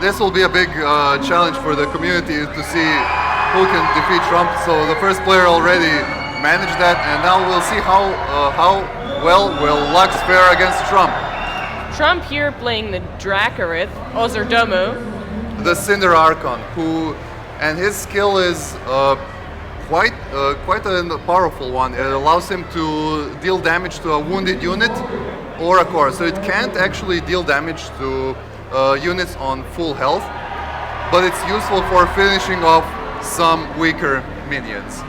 this will be a big challenge for the community to see who can defeat Trump. So the first player already managed that, and now we'll see how well will Lux fare against Trump. Trump here playing the Dracarith, Ozordomo. The Cinder Archon, and his skill is quite a powerful one. It allows him to deal damage to a wounded unit or a core, so it can't actually deal damage to units on full health, but it's useful for finishing off some weaker minions.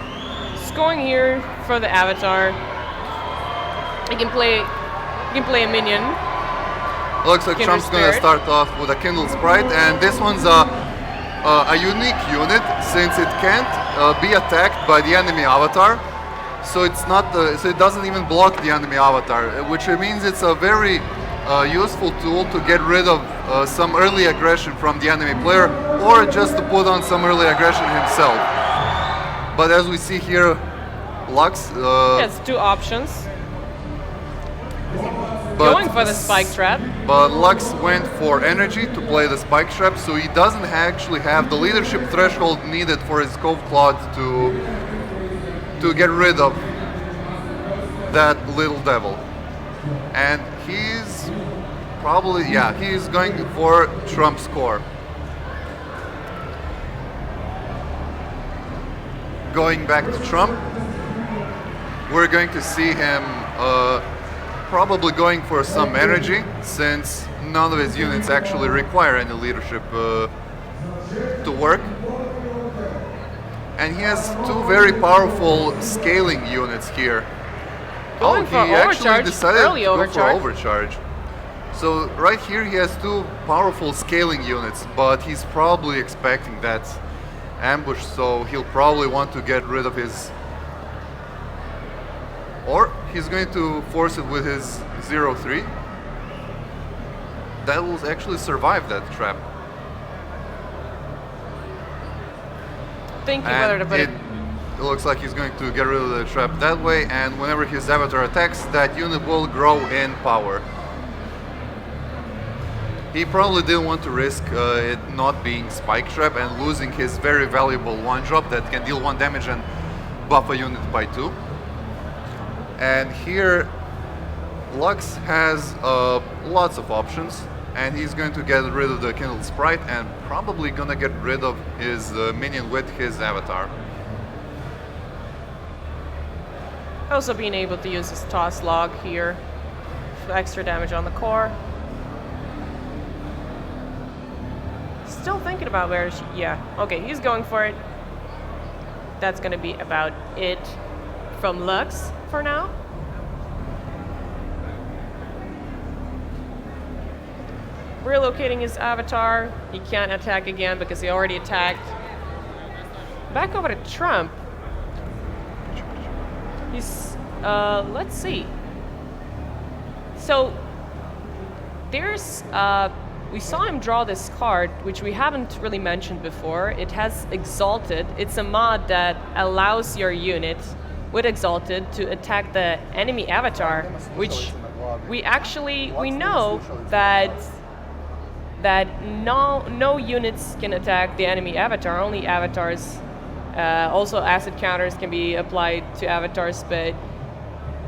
Going here for the avatar. You can play a minion. Looks like Trump's gonna start off with a Kindled Sprite, and this one's a unique unit since it can't be attacked by the enemy avatar. So it's not so it doesn't even block the enemy avatar, which means it's a very useful tool to get rid of some early aggression from the enemy player, or just to put on some early aggression himself. But as we see here, Lux has two options. Going for the Spike Trap. But Lux went for energy to play the Spike Trap, so he doesn't actually have the leadership threshold needed for his Cove Clod to get rid of that little devil. And he's probably, he's going for Trump's core. Going back to Trump, we're going to see him probably going for some energy, since none of his units actually require any leadership to work. And he has two very powerful scaling units here. Going he actually decided early to go overcharge. for overcharge. So right here he has two powerful scaling units, but he's probably expecting that ambush, so he'll probably want to get rid of his, or he's going to force it with his 0-3. That will actually survive that trap. Thinking whether to put it. It looks like he's going to get rid of the trap that way, and whenever his avatar attacks, that unit will grow in power. He probably didn't want to risk it not being Spike Trap and losing his very valuable one-drop that can deal 1 damage and buff a unit by 2. And here, Lux has lots of options, and he's going to get rid of the Kindled Sprite and probably gonna get rid of his minion with his avatar. Also being able to use his Toss Log here for extra damage on the core. Still thinking about where she, okay, he's going for it. That's gonna be about it from Lux for now. Relocating his avatar. He can't attack again because he already attacked. Back over to Trump. He's, let's see. So, there's, we saw him draw this card, which we haven't really mentioned before. It has Exalted. It's a mod that allows your unit with Exalted to attack the enemy avatar, which we know that no units can attack the enemy avatar, only avatars. Also acid counters can be applied to avatars, but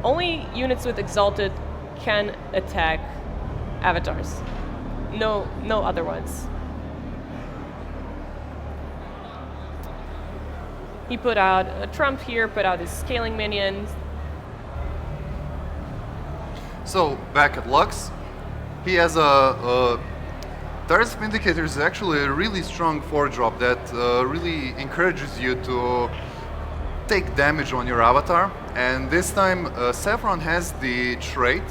only units with Exalted can attack avatars. No other ones. He put out Trump here, put out his scaling minions. So back at Lux, he has a Darth Vindicator is actually a really strong 4-drop that really encourages you to take damage on your avatar. And this time Saffron has the trait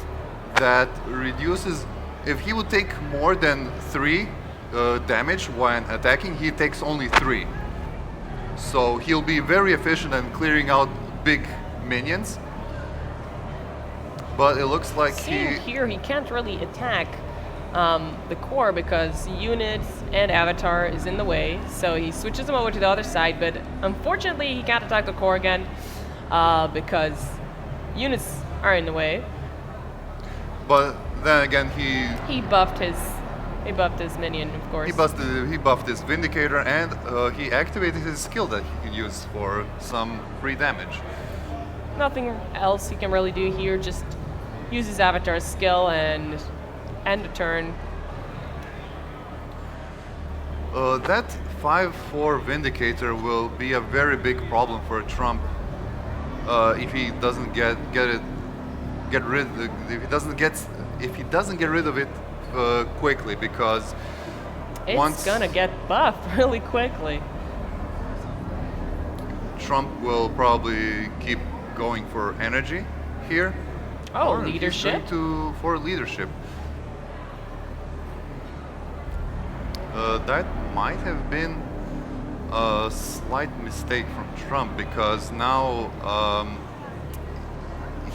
that reduces, if he would take more than 3 damage when attacking, he takes only 3. So he'll be very efficient in clearing out big minions. But it looks like here he can't really attack the core because units and avatar is in the way. So he switches him over to the other side, but unfortunately he can't attack the core again because units are in the way. But then again, he buffed his He buffed his minion, of course. He buffed his Vindicator, and he activated his skill that he can use for some free damage. Nothing else he can really do here, just use his avatar's skill and end the turn. That 5/4 Vindicator will be a very big problem for Trump if he doesn't get rid of it quickly, because it's gonna get buffed really quickly. Trump will probably keep going for energy here. Oh, or leadership? He's going for leadership. That might have been a slight mistake from Trump, because now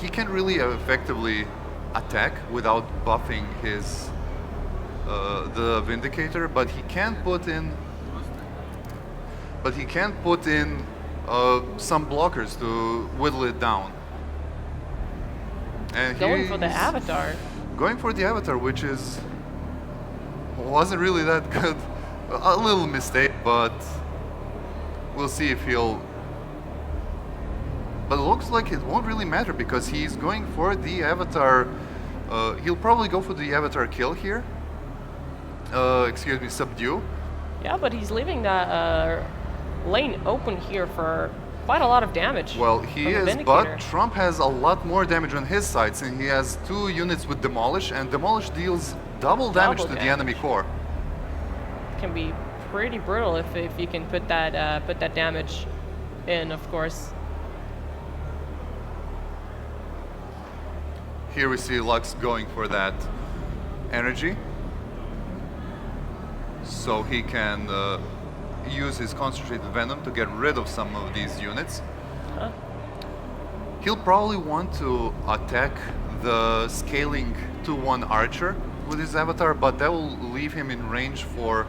he can really effectively attack without buffing his the Vindicator, but he can put in some blockers to whittle it down. And Going for the avatar. Going for the avatar, which wasn't really that good. A little mistake, but we'll see if he'll. But it looks like it won't really matter, because he's going for the avatar. He'll probably go for the avatar kill here. Excuse me, subdue. Yeah, but he's leaving that lane open here for quite a lot of damage. Well, he from the is, Vindicator. but Trump has a lot more damage on his side, since he has 2 units with Demolish, and Demolish deals double damage to the enemy core. Can be pretty brutal if you can put that damage in, of course. Here we see Lux going for that energy, so he can use his concentrated venom to get rid of some of these units. Huh? He'll probably want to attack the scaling 2/1 archer with his avatar, but that will leave him in range for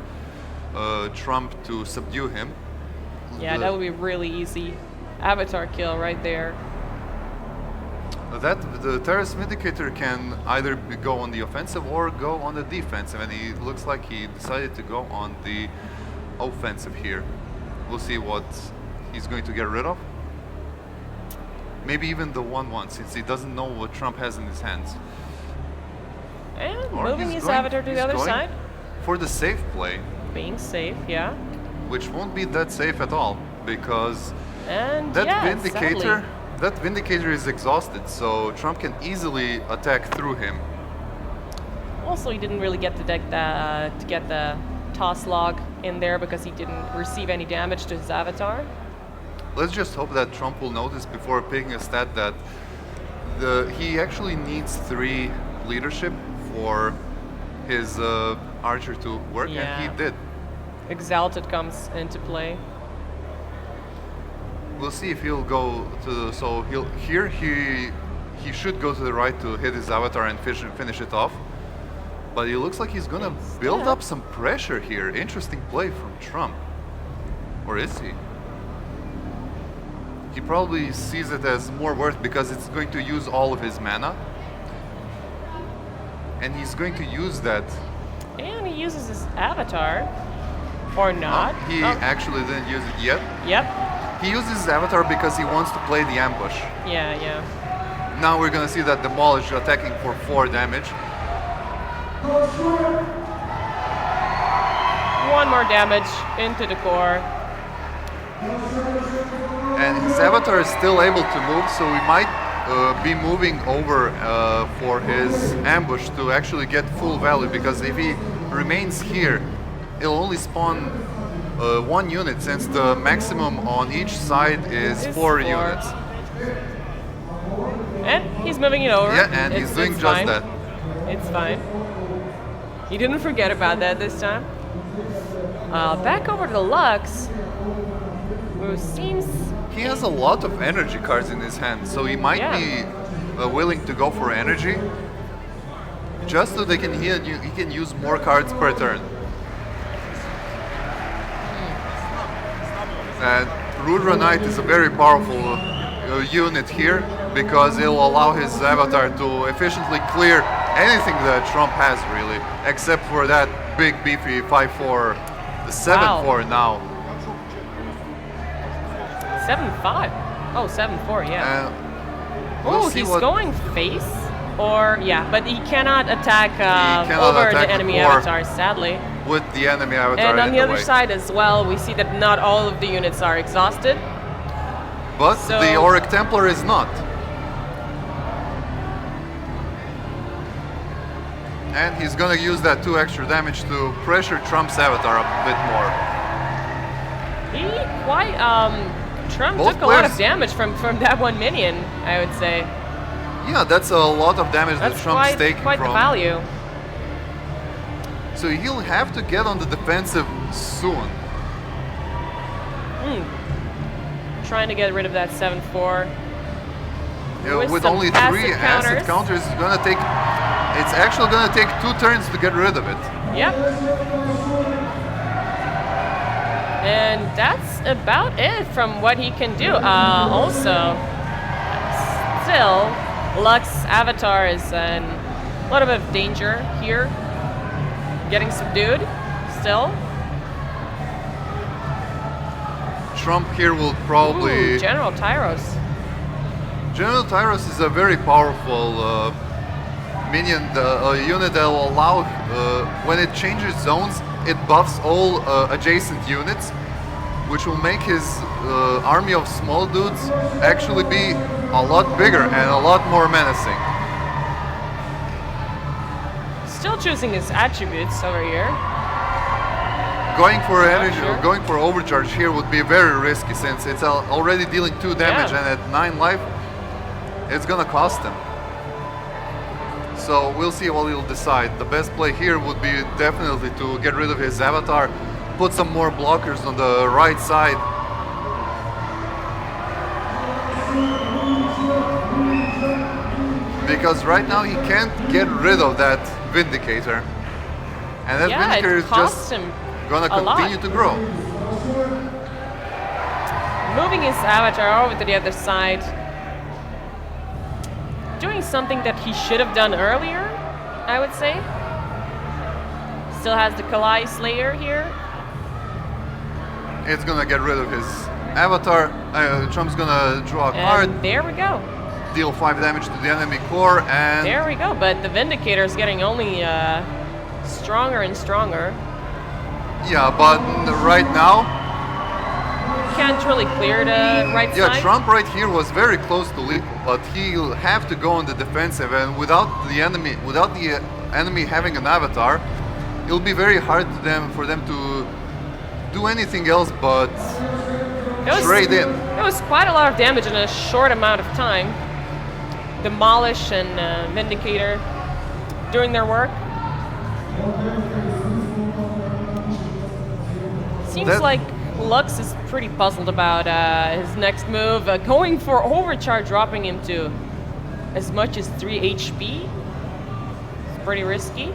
Trump to subdue him. Yeah, that would be really easy. Avatar kill right there. The Terrace Vindicator can either go on the offensive or go on the defensive, and he looks like he decided to go on the offensive here. We'll see what he's going to get rid of. Maybe even the 1/1, since he doesn't know what Trump has in his hands. And Or moving he's his going- avatar to he's the other going side. for the safe play, Being safe, yeah. which won't be that safe at all, because And that yeah, Vindicator, sadly. that Vindicator is exhausted, so Trump can easily attack through him. Also, he didn't really get to get the toss log in there because he didn't receive any damage to his avatar. Let's just hope that Trump will notice before picking a stat that he actually needs 3 leadership for his archer to work, and Yeah. he did. Exalted comes into play. We'll see if he'll go to. So he should go to the right to hit his avatar and finish it off. But it looks like he's gonna build up some pressure here. Interesting play from Trump. Or is he? He probably sees it as more worth because it's going to use all of his mana. And he's going to use that. And he uses his avatar. Or not. He Oh, actually didn't use it yet. Yep. He uses his avatar because he wants to play the ambush. Yeah, yeah. Now we're gonna see that Demolish attacking for 4 damage. 1 more damage into the core. And his avatar is still able to move, so we might be moving over for his ambush to actually get full value, because if he remains here, it'll only spawn 1 unit, since the maximum on each side is 4 units. And he's moving it over. Yeah, and he's doing it's just fine. that. It's fine. He didn't forget about that this time. Back over to Lux, who seems... He has a lot of energy cards in his hand, so he might be willing to go for energy, just so he can use more cards per turn. And Rudra Knight is a very powerful unit here, because it'll allow his avatar to efficiently clear anything that Trump has really, except for that big beefy 5-4, the 7-4 now. 7-5. Oh, 7-4, yeah. We'll Oh, see he's what- going face, or yeah, but he cannot attack cannot over attack the enemy the core. avatar, sadly. with the enemy avatar And on in the other way. side as well, we see that not all of the units are exhausted. But So- the Auric Templar is not. And he's gonna use that 2 extra damage to pressure Trump's avatar a bit more. He quite Trump Both took a lot of players- damage from that one minion, I would say. Yeah, that's a lot of damage that That's Trump's taking quite from. the value. So he'll have to get on the defensive soon. Trying to get rid of that 7-4. With With some only 3 acid acid counters, it's gonna take. It's actually gonna take 2 turns to get rid of it. Yep. And that's about it from what he can do. Also, still, Lux Avatar is in a little bit of danger here. Getting subdued, still. Trump here will probably. Ooh, General Tyros. General Tyros is a very powerful minion, unit that will allow, when it changes zones, it buffs all adjacent units, which will make his army of small dudes actually be a lot bigger and a lot more menacing. Still choosing his attributes over here. Going for energy, sure. going for overcharge here would be very risky since it's already dealing 2 damage, Yeah. and at 9 life, it's gonna cost him. So we'll see what he'll decide. The best play here would be definitely to get rid of his avatar, put some more blockers on the right side. Because right now he can't get rid of that Vindicator. And that Yeah, Vindicator it is costs just him gonna a lot. continue to grow. Moving his avatar over to the other side. Doing something that he should have done earlier, I would say. Still has the Kalai Slayer here. It's gonna get rid of his avatar. Trump's gonna draw a card, And there we go. deal 5 damage to the enemy core, and There we go. But the Vindicator is getting only stronger and stronger. yeah, but right now, Can't really clear the right yeah, side. Trump right here was very close to lethal, but he'll have to go on the defensive, and without the enemy having an avatar, it'll be very hard for them to do anything else but trade in. It was quite a lot of damage in a short amount of time. Demolish and Vindicator doing their work. Seems That- like Lux is pretty puzzled about his next move. Going for overcharge, dropping him to as much as 3 HP. It's pretty risky.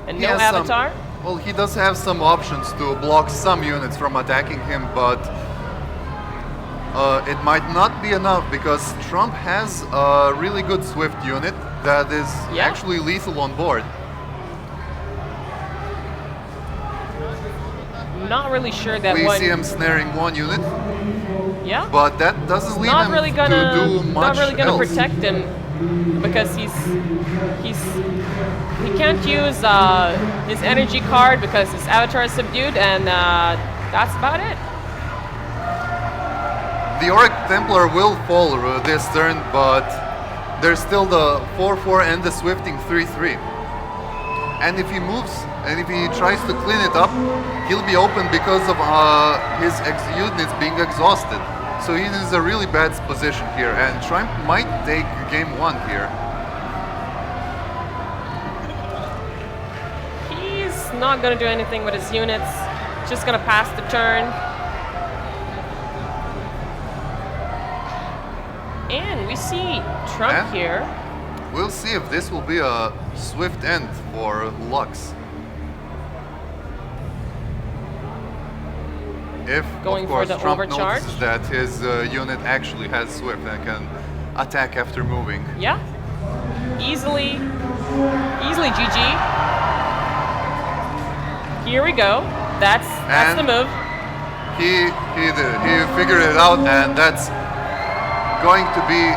And He no has some- avatar. Well, he does have some options to block some units from attacking him, but it might not be enough because Trump has a really good Swift unit that is Yeah. actually lethal on board. Not really sure that We one. see him snaring 1 unit, Yeah. but that doesn't lead not him really to gonna do much not really gonna else. protect him because he can't use his energy card because his avatar is subdued, and that's about it. The Auric Templar will fall this turn, but there's still the 4-4 and the Swifting 3-3. And if he moves, and if he tries to clean it up, he'll be open because of his units being exhausted. So he is in a really bad position here, and Trump might take game 1 here. He's not gonna do anything with his units. Just gonna pass the turn. And we see Trump And- here. We'll see if this will be a swift end for Lux. If, Going of for course, the Trump overcharge. notices that his unit actually has Swift and can attack after moving. Yeah. Easily Easily GG. Here we go. That's And the move. He figured it out, and that's going to be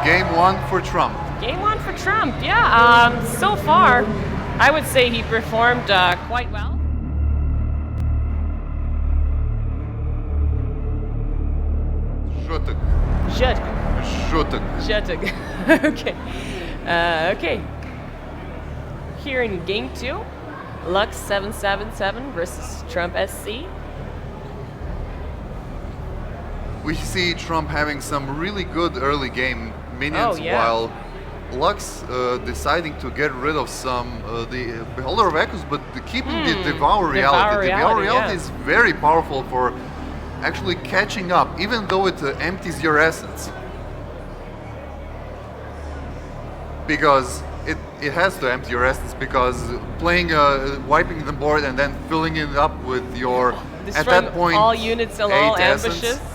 game 1 for Trump. Game 1 for Trump, yeah. So far, I would say he performed quite well. Shutuk. Shut. Shutuk. Shutuk. Okay. Okay. Here in game 2, Lux 777 versus TrumpSC. We see Trump having some really good early game minions, Oh, yeah. while Lux deciding to get rid of some the Beholder of Echoes, but keeping the Devour Reality. Devour Reality is very powerful for actually catching up, even though it empties your essence. Because it has to empty your essence, because playing wiping the board and then filling it up with your at that point all units and all 8 ambushes. essence.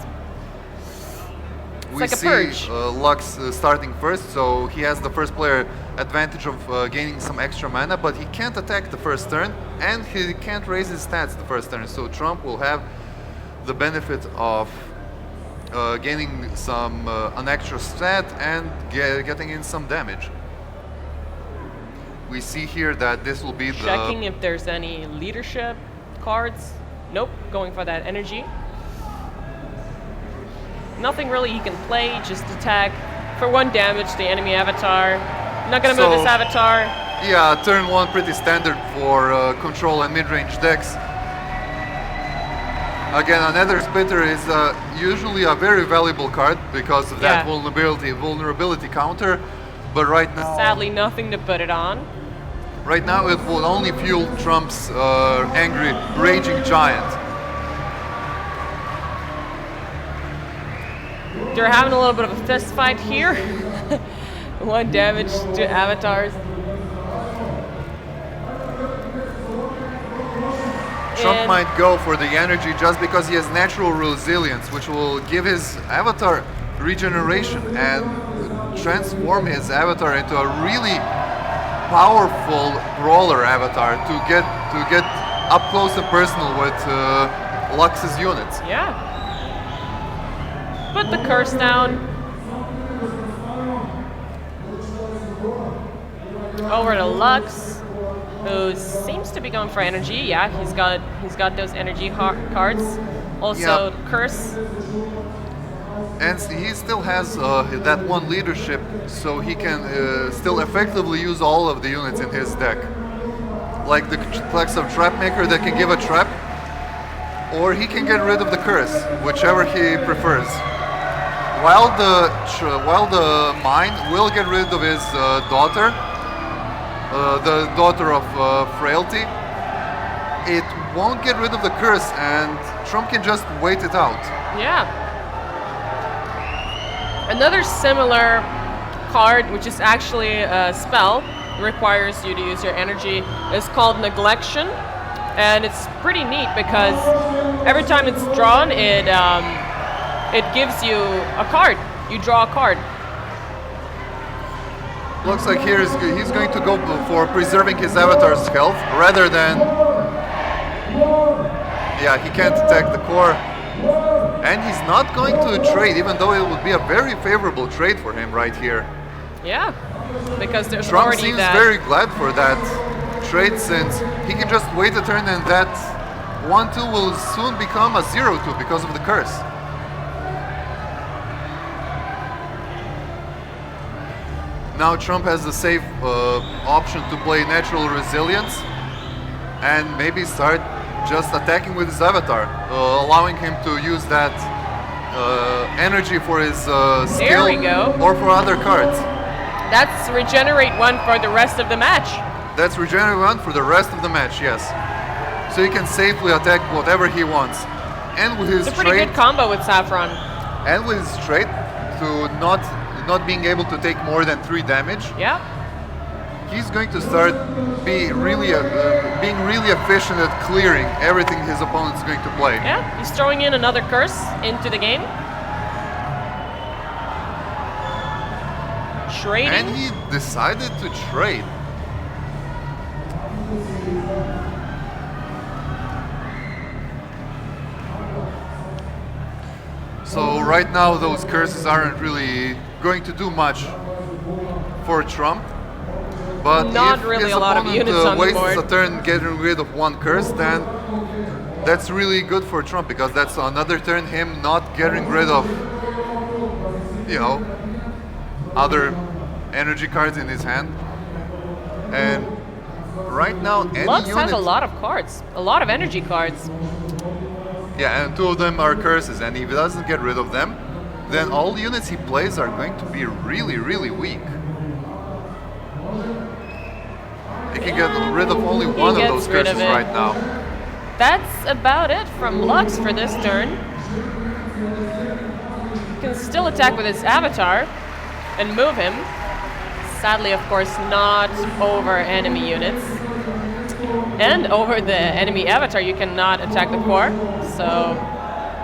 We like a see purge. Lux starting first, so he has the first player advantage of gaining some extra mana, but he can't attack the first turn, and he can't raise his stats the first turn, so Trump will have the benefit of gaining some an extra stat and getting in some damage. We see here that this will be Checking if there's any leadership cards. Nope, going for that energy. Nothing really he can play, just attack for 1 damage the enemy avatar. Not gonna move this avatar. Yeah, turn 1 pretty standard for control and mid-range decks. Again, another Splitter is usually a very valuable card because of that vulnerability counter, but right now... Sadly, nothing to put it on. Right now it will only fuel Trump's angry, raging giant. They're having a little bit of a fist fight here. 1 damage to avatars. Trump might go for the energy just because he has natural resilience, which will give his avatar regeneration and transform his avatar into a really powerful brawler avatar to get up close and personal with Lux's units. Yeah. Put the curse down. Over to Lux, who seems to be going for energy. Yeah, he's got those energy cards. Also curse. And he still has that 1 leadership, so he can still effectively use all of the units in his deck. Like the Plex of Trapmaker that can give a trap, or he can get rid of the curse, whichever he prefers. While the Mine will get rid of his daughter, the daughter of Frailty, it won't get rid of the curse, and Trump can just wait it out. Yeah. Another similar card, which is actually a spell, requires you to use your energy, is called Neglection, and it's pretty neat because every time it's drawn, it gives you a card. You draw a card. Looks like here he's going to go for preserving his avatar's health rather than... Yeah, he can't attack the core. And he's not going to trade, even though it would be a very favorable trade for him right here. Yeah, because there's Trump already seems that... very glad for that trade, since he can just wait a turn and that 1-2 will soon become a 0-2 because of the curse. Now Trump has the safe option to play Natural Resilience and maybe start just attacking with his avatar, allowing him to use that energy for his skill or for other cards. That's regenerate 1 for the rest of the match. That's regenerate 1 for the rest of the match, yes. So he can safely attack whatever he wants. And with his it's a pretty good combo with Saffron. And with his trait to not being able to take more than 3 damage. Yeah. He's going to start being really efficient at clearing everything his opponent's going to play. Yeah, he's throwing in another curse into the game. Trading. And he decided to trade. So right now those curses aren't really going to do much for Trump. But Not if really his a lot of opponent units on the wastes board. a turn getting rid of one curse, then that's really good for Trump, because that's another turn him not getting rid of, you know, other energy cards in his hand. And right now, any Lux unit, has a lot of cards, a lot of energy cards. yeah, and 2 of them are curses, and if he doesn't get rid of them, then all the units he plays are going to be really, really weak. He can get rid of only one of those rid of curses it. right now. That's about it from Lux for this turn. He can still attack with his avatar and move him. Sadly, of course, not over enemy units. And over the enemy avatar, you cannot attack the core. So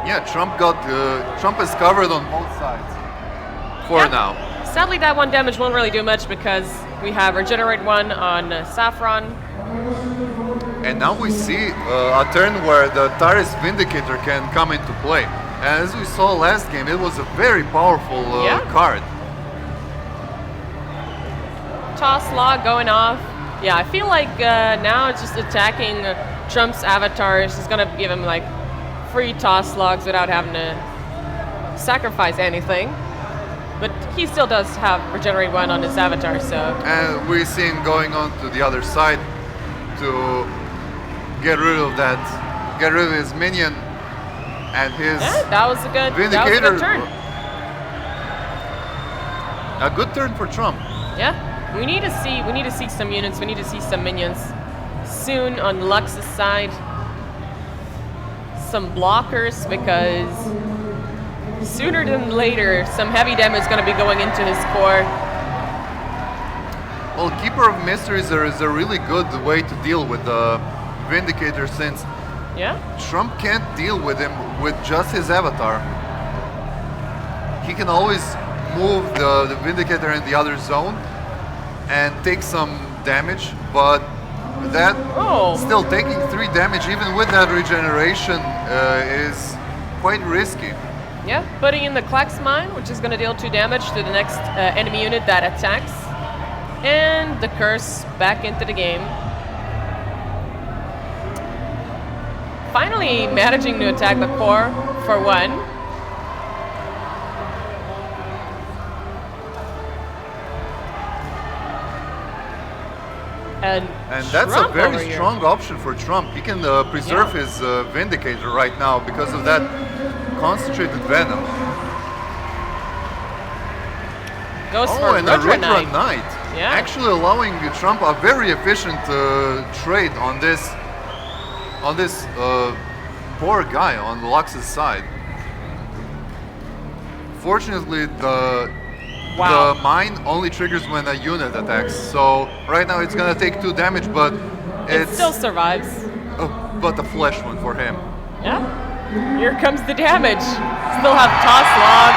Yeah, Trump is covered on both sides for yeah. now. Sadly, that 1 damage won't really do much because we have Regenerate 1 on Saffron. And now we see a turn where the Taris Vindicator can come into play. And as we saw last game, it was a very powerful Yeah. card. Toss log going off. Yeah, I feel like now it's just attacking Trump's avatar is just gonna give him like free toss logs without having to sacrifice anything. But he still does have Regenerate 1 on his avatar, so And we see him going on to the other side to get rid of his minion and his yeah, that was a good Vindicator. turn. A good turn for Trump. Yeah, we need to see some units. We need to see some minions soon on Lux's side. Some blockers, because sooner than later, some heavy damage is going to be going into his core. Well, Keeper of Mysteries is a really good way to deal with the Vindicator, since Yeah, Trump can't deal with him with just his avatar. He can always move the Vindicator in the other zone and take some damage, but that still taking 3 damage even with that regeneration is quite risky. yeah. Putting in the Klax Mine, which is going to deal 2 damage to the next enemy unit that attacks. And the curse back into the game. Finally managing to attack the core for 1. And that's Trump a very over here. strong option for Trump. He can preserve Yeah. his Vindicator right now because of that concentrated venom. Goes for And a Rudra Rudra Knight. Knight. Yeah. Actually allowing Trump a very efficient trade on this poor guy on Lux's side. Fortunately, the mine only triggers when a unit attacks. So right now it's gonna take 2 damage, but It still survives. but a flesh one for him. Yeah. Here comes the damage. Still have toss log.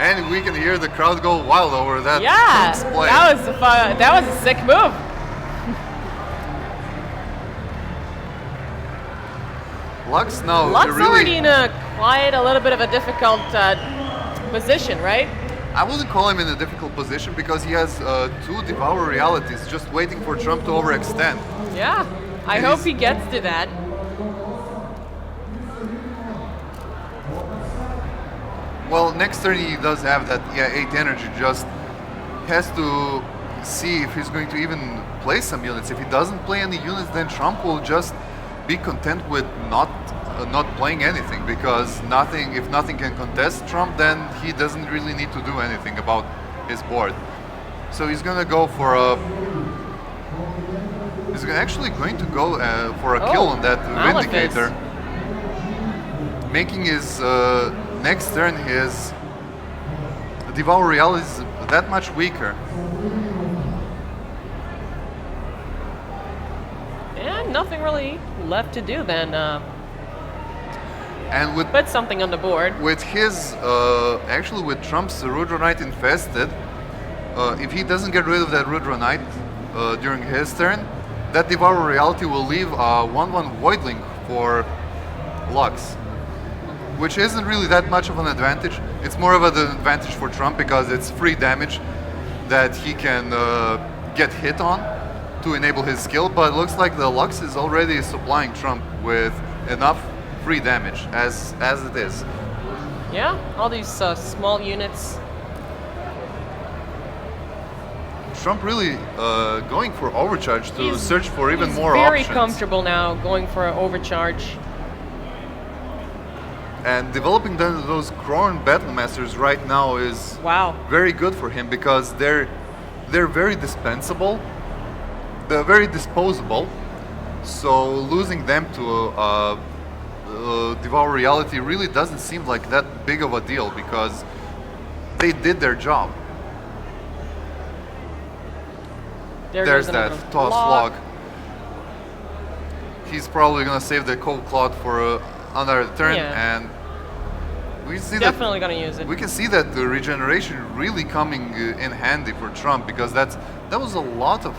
And we can hear the crowd go wild over that. Yeah, Trump's play. that was a sick move. Lux now Lux really, already in quite a little bit of a difficult position, right? I wouldn't call him in a difficult position because he has 2 Devour Realities just waiting for Trump to overextend. Yeah, I And hope he's- he gets to that. Well, next turn he does have that 8 energy, just has to see if he's going to even play some units. If he doesn't play any units, then Trump will just be content with not playing anything, because if nothing can contest Trump, then he doesn't really need to do anything about his board. So he's gonna go for a actually going to go for a kill on that Malefice. Vindicator, making his next turn his Devour Real is that much weaker. And nothing really left to do then. And with Put something on the board. his actually with Trump's Rudra Knight infested, if he doesn't get rid of that Rudra Knight during his turn, that Devour Reality will leave a 1/1 Voidling for Lux. which isn't really that much of an advantage. It's more of an advantage for Trump because it's free damage that he can get hit on to enable his skill, but it looks like the Lux is already supplying Trump with enough free damage as it is. Yeah, all these small units. Trump really going for overcharge to search for even He's more very options. comfortable now going for an overcharge. And developing those Krorn Battle Masters right now is Wow. very good for him because they're very dispensable. They're very disposable. So losing them to Devour Reality really doesn't seem like that big of a deal because they did their job. There's that toss log. He's probably gonna save the cold cloud for another turn, Yeah. and we see Definitely gonna use it. we can see that the regeneration really coming in handy for Trump because that was a lot of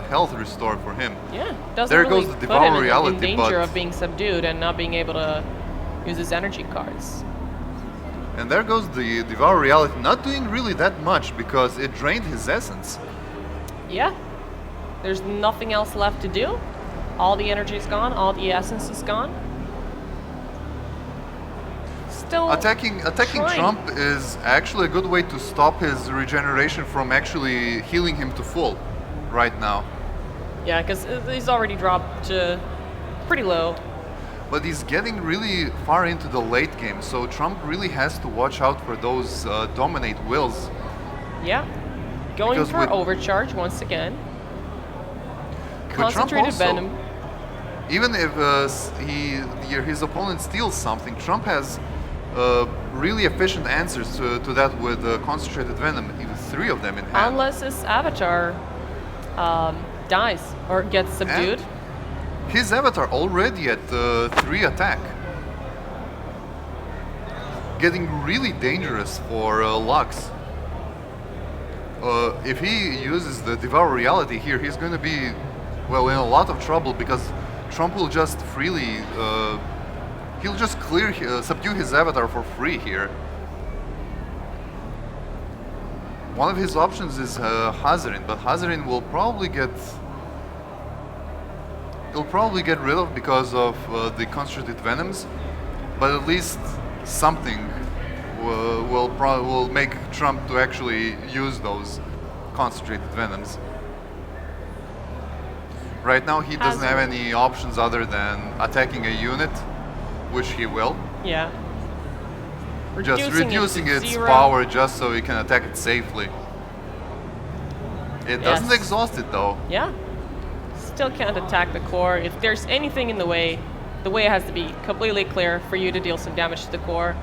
health restore for him. Yeah, doesn't There really goes the put Devour him in Reality, danger but- of being subdued and not being able to use his energy cards. And there goes the Devour Reality, not doing really that much because it drained his essence. Yeah, there's nothing else left to do. All the energy is gone, all the essence is gone. Still Attacking trying. Trump is actually a good way to stop his regeneration from actually healing him to full right now. Yeah, because he's already dropped to pretty low. But he's getting really far into the late game, so Trump really has to watch out for those dominate wills. Yeah, going Because for with- overcharge once again. But Trump Concentrated also, venom. even if his opponent steals something, Trump has really efficient answers to that with concentrated venom, even 3 of them in hand. Unless his avatar dies or gets subdued. His avatar already at 3 attack. Getting really dangerous for Lux. If he uses the Devour Reality here, he's going to be, well, in a lot of trouble because Trump will just freely, he'll just subdue his avatar for free here. One of his options is Hazarin, but Hazarin will probably he'll probably get rid of because of the concentrated venoms, but at least something will make Trump to actually use those concentrated venoms. Right now he doesn't have any options other than attacking a unit, which he will. Yeah. Just reducing to its 0. power just so he can attack it safely. It doesn't Yes. exhaust it though. Yeah. Still can't attack the core. If there's anything in the way has to be completely clear for you to deal some damage to the core.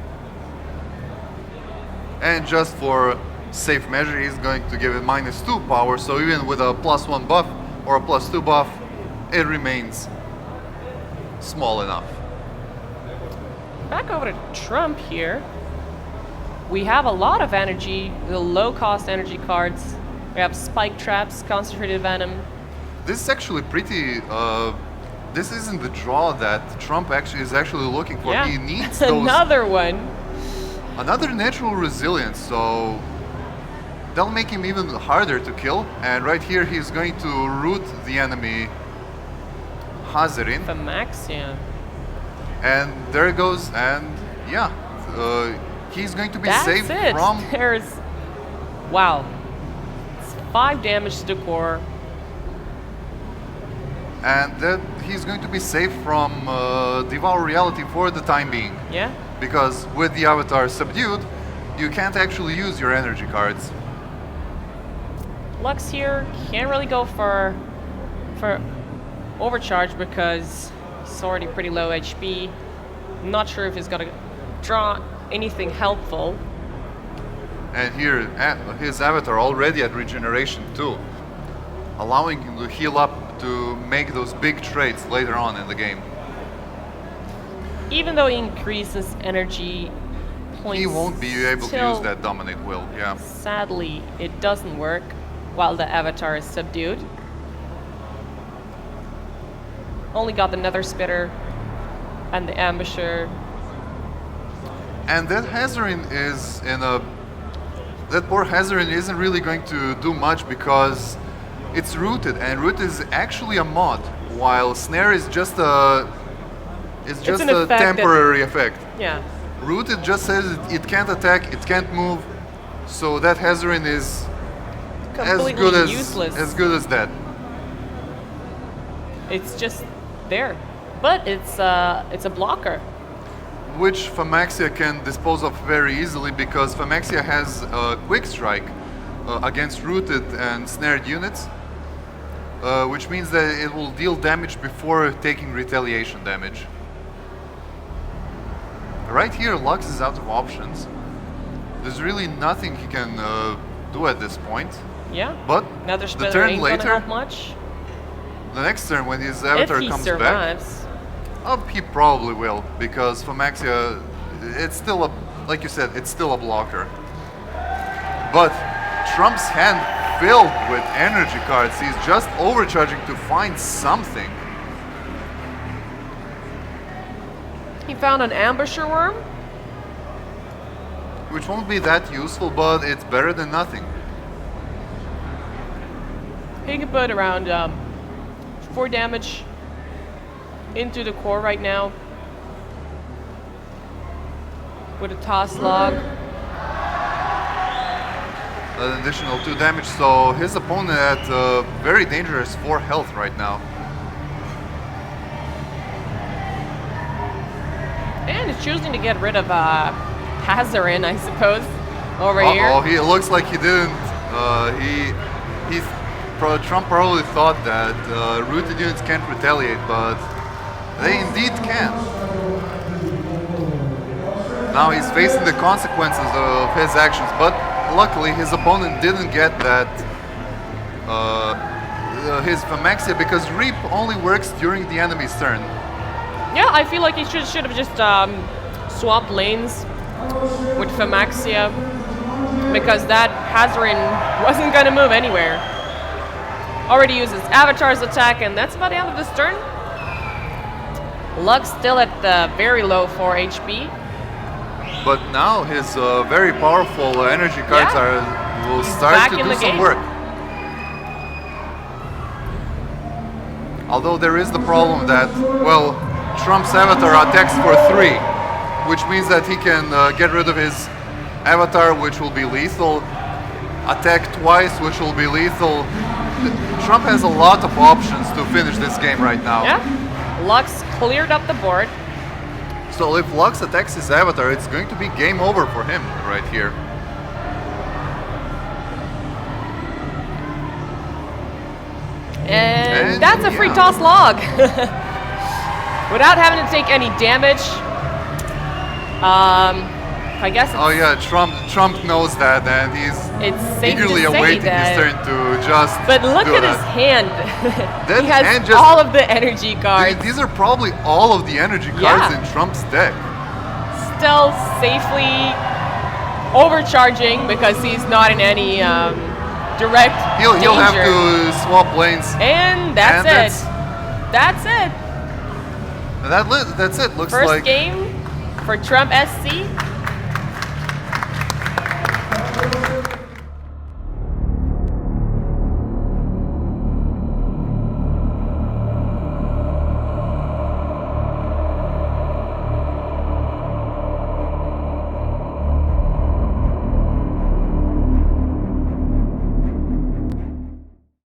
And just for safe measure, he's going to give it -2 power, so even with a +1 buff or a +2 buff, it remains small enough. Back over to Trump here. We have a lot of energy, the low-cost energy cards. We have spike traps, concentrated venom. This is actually pretty. This isn't the draw that Trump is actually looking for. Yeah. He needs those Another one. another natural resilience, so that'll make him even harder to kill. And right here, he's going to root the enemy Hazarin, The max, yeah. and there it goes. And yeah, he's going to be That's saved it. from. There's, wow. It's 5 damage to the core. And that he's going to be safe from Devour Reality for the time being. Yeah. Because with the avatar subdued, you can't actually use your energy cards. Lux here can't really go for overcharge because he's already pretty low HP. Not sure if he's gonna draw anything helpful. And here, his avatar already at regeneration too, allowing him to heal up to make those big trades later on in the game. Even though he increases energy points, He won't be able to still, use that dominate will, yeah. Sadly, it doesn't work while the avatar is subdued. Only got the Nether Spitter and the Ambusher. And that Hazarin is in a... That poor Hazarin isn't really going to do much because it's rooted, and root is actually a mod, while snare is just a... It's just an a effect temporary effect. Yeah. Rooted just says it can't attack, it can't move, so that Hazarin is Completely useless. as good as that. It's just there. But it's a blocker. Which Phageborn can dispose of very easily because Phageborn has a quick strike against rooted and snared units, which means that it will deal damage before taking retaliation damage. Right here, Lux is out of options. There's really nothing he can do at this point. Yeah. But Another the spell turn ain't gonna later, help much. the next turn when his avatar If he comes survives. back, he probably will because Phageborn, it's still a, like you said, it's still a blocker. But Trump's hand filled with energy cards. He's just overcharging to find something. He found an ambusher worm. Which won't be that useful, but it's better than nothing. He can put around 4 damage into the core right now with a toss log. An additional 2 damage, so his opponent at very dangerous 4 health right now. And is choosing to get rid of Hazarin, I suppose, over here. Oh, he looks like he didn't. Trump probably thought that rooted units can't retaliate, but they indeed can. Now he's facing the consequences of his actions, but luckily his opponent didn't get that his Phageborn because Reap only works during the enemy's turn. Yeah, I feel like he should have just swapped lanes with Phageborn because that Hazarin wasn't gonna move anywhere. Already uses Avatar's attack, and that's about the end of this turn. Lux still at the very low 4 HP. But now his very powerful energy cards will start back to in do the some game. work. Although there is the problem that, well, Trump's avatar attacks for 3, which means that he can get rid of his avatar, which will be lethal, attack twice, which will be lethal. Trump has a lot of options to finish this game right now. Yeah, Lux cleared up the board. So if Lux attacks his avatar, it's going to be game over for him right here. And that's a free toss log. Without having to take any damage. I guess it's, Oh yeah, Trump knows that, and he's it's safe eagerly to say awaiting that. his turn to just But look do at that. his hand. That He has hand just- all of the energy cards. These are probably all of the energy cards Yeah. in Trump's deck. Still safely overcharging because he's not in any direct He'll have danger. to swap lanes. And that's And it. That's it. That's it. Looks First like game for TrumpSC.